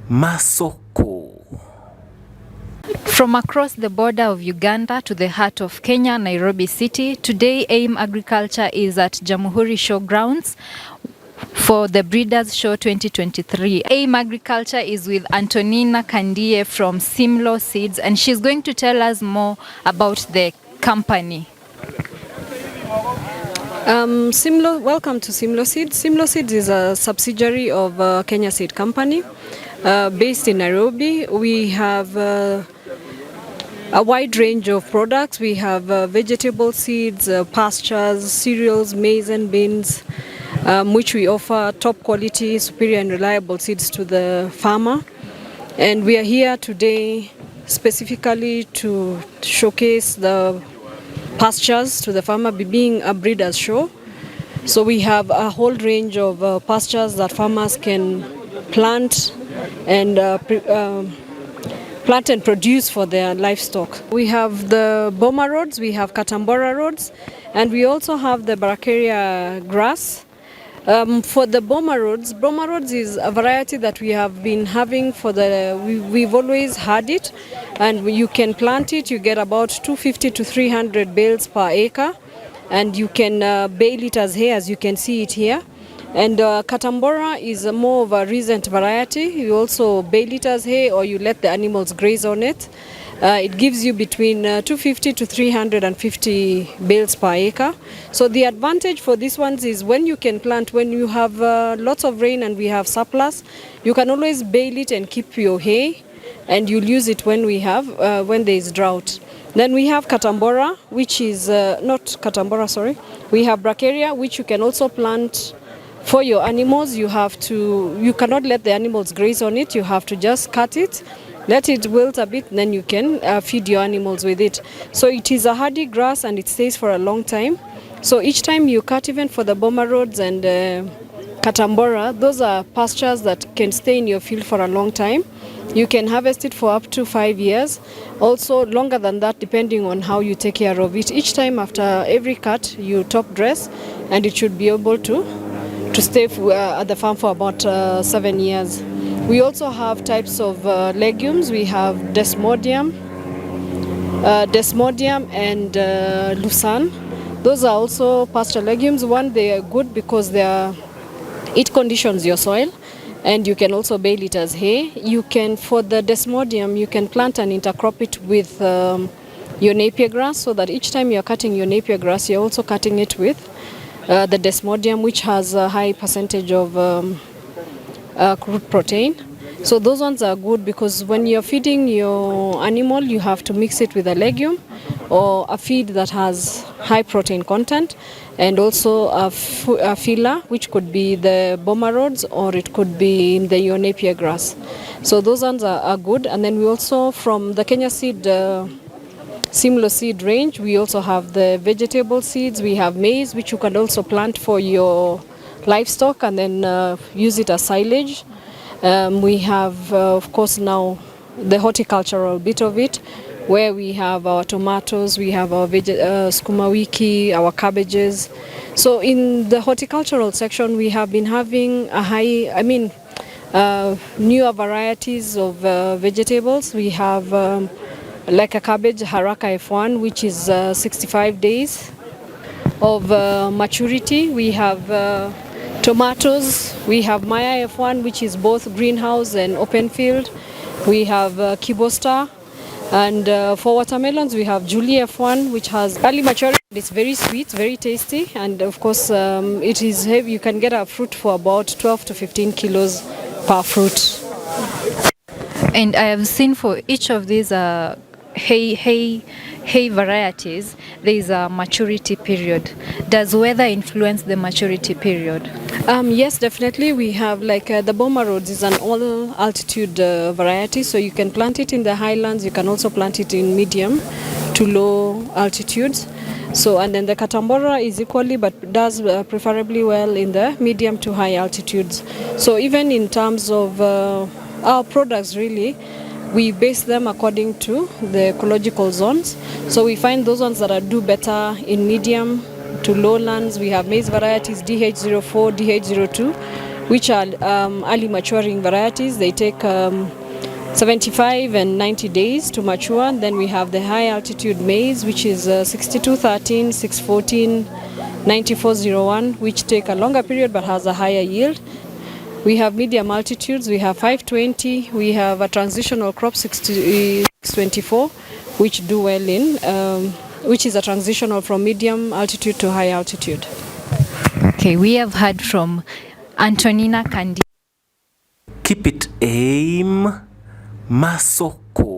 MASOKO. From across the border of Uganda to the heart of Kenya, Nairobi City, today AIM Agriculture is at Jamhuri Showgrounds for the Breeders' Show 2023. AIM Agriculture is with Antonina Kandie from Simlaw Seeds, and she's going to tell us more about the company. Welcome to Simlaw Seeds. Simlaw Seeds is a subsidiary of Kenya Seed Company based in Nairobi. We have a wide range of products. We have vegetable seeds, pastures, cereals, maize and beans, which we offer top quality, superior and reliable seeds to the farmer. And we are here today specifically to showcase the pastures to the farmer, being a breeders' show. So we have a whole range of pastures that farmers can plant and produce for their livestock. We have the Boma rods, we have Katambora rods, and we also have the Bracharia grass. For the Boma rods is a variety that we have been having we've always had it, and you can plant it, you get about 250 to 300 bales per acre, and you can bale it as hay, as you can see it here. And Katambora is more of a recent variety. You also bale it as hay or you let the animals graze on it. It gives you between 250 to 350 bales per acre. So the advantage for these ones is when you can plant, when you have lots of rain and we have surplus, you can always bale it and keep your hay, and you'll use it when there is drought. Then we have Katambora, which is we have Bracharia, which you can also plant for your animals. You cannot let the animals graze on it. You have to just cut it, let it wilt a bit, then you can feed your animals with it. So it is a hardy grass and it stays for a long time. So each time you cut, even for the Boma rods and Katambora, those are pastures that can stay in your field for a long time. You can harvest it for up to 5 years, also longer than that depending on how you take care of it. Each time after every cut you top dress, and it should be able to stay at the farm for about 7 years. We also have types of legumes. We have Desmodium and Lucerne. Those are also pasture legumes. One, they are good because it conditions your soil, and you can also bale it as hay. For the Desmodium, you can plant and intercrop it with your napier grass, so that each time you're cutting your napier grass, you're also cutting it with the Desmodium, which has a high percentage of crude protein. So those ones are good because when you're feeding your animal, you have to mix it with a legume or a feed that has high protein content, and also a filler, which could be the Boma rods or it could be the napier grass. So those ones are good. And then we also, from the Kenya Seed Simlaw seed range, we also have the vegetable seeds. We have maize, which you can also plant for your livestock and then use it as silage. We have, of course, now the horticultural bit of it, where we have our tomatoes, we have our sukuma wiki, our cabbages. So in the horticultural section, we have been having newer varieties of vegetables. We have like a cabbage, Haraka F1, which is 65 days of maturity. We have tomatoes. We have Maya F1, which is both greenhouse and open field. We have Kibostar. And for watermelons, we have Julie F1, which has early maturity. It's very sweet, very tasty. And of course, it is heavy. You can get a fruit for about 12 to 15 kilos per fruit. And I have seen for each of these hay varieties, there is a maturity period. Does weather influence the maturity period? Yes, definitely. We have the Boma rods is an all altitude variety, so you can plant it in the highlands. You can also plant it in medium to low altitudes. So, and then the Katambora is equally, but does preferably well in the medium to high altitudes. So even in terms of our products, really, we base them according to the ecological zones. So we find those ones that do better in medium to lowlands. We have maize varieties DH04, DH02, which are early maturing varieties. They take 75 and 90 days to mature. Then we have the high altitude maize, which is 6213, 614, 9401, which take a longer period but has a higher yield. We have medium altitudes, we have 520, we have a transitional crop 624, which do well in, which is a transitional from medium altitude to high altitude. Okay, we have heard from Antonina Kandi. Keep it aim, Masoko.